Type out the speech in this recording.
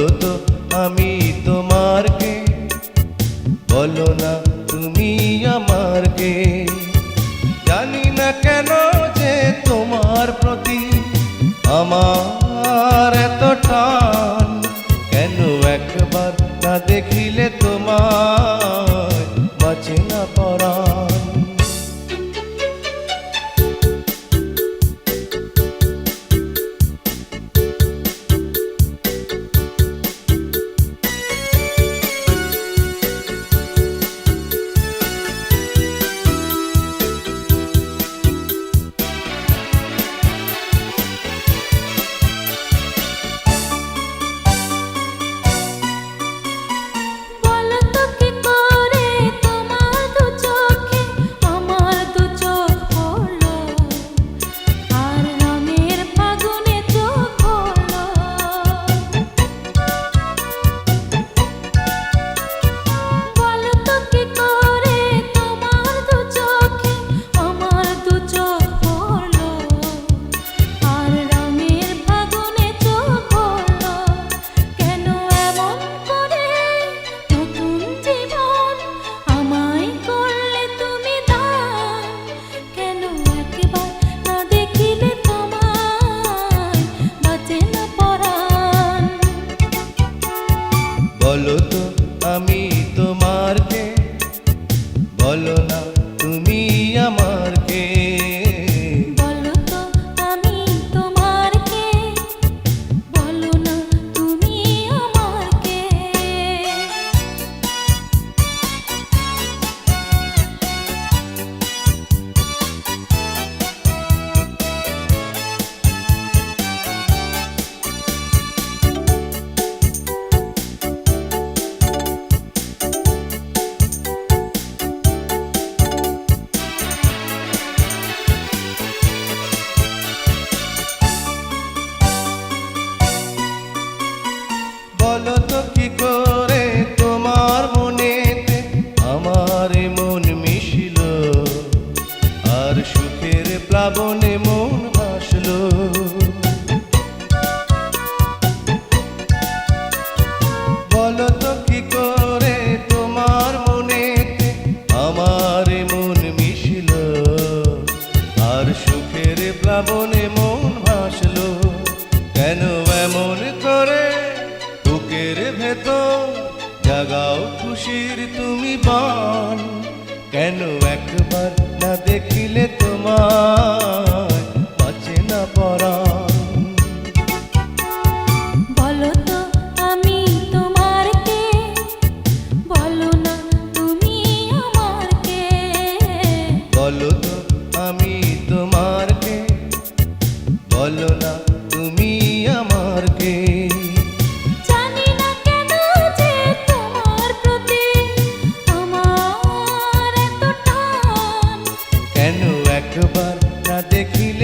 বলো তো আমি তোমার কে, বলো না তুমি আমার কে। জানি না কেন যে তোমার প্রতি আমার এত টান, কেন একবার না দেখিলে তোমায় বাঁচে না পরাণ। বলো তো আমি তোমার কে, বলো না তুমি আমার কে। বলো তো আমি তোমার কে, বলো না তুমি আমার কে। বলো তো কি করে তোমার মনেতে আমার মন মিশিল, আর সুখের প্লাবনে মন ভাসলো। বলো তো কি করে তোমার মনেতে আমার মন মিশিল, আর সুখের প্লাবনে মন ভাসলো। কেন এমন করে বুকের ভেতর জাগাও খুশির তুমি বান, কেন একবার না দেখিলে তোমায় বাঁচে না পরাণ। বলো তো আমি তোমার কে, বলো না তুমি আমার কে। বলো তো আমি তোমার কে, বলো না তুমি আমার কে। জানি না কেন যে তোমার প্রতি আমার এত টান, কেন একবার না দেখিলে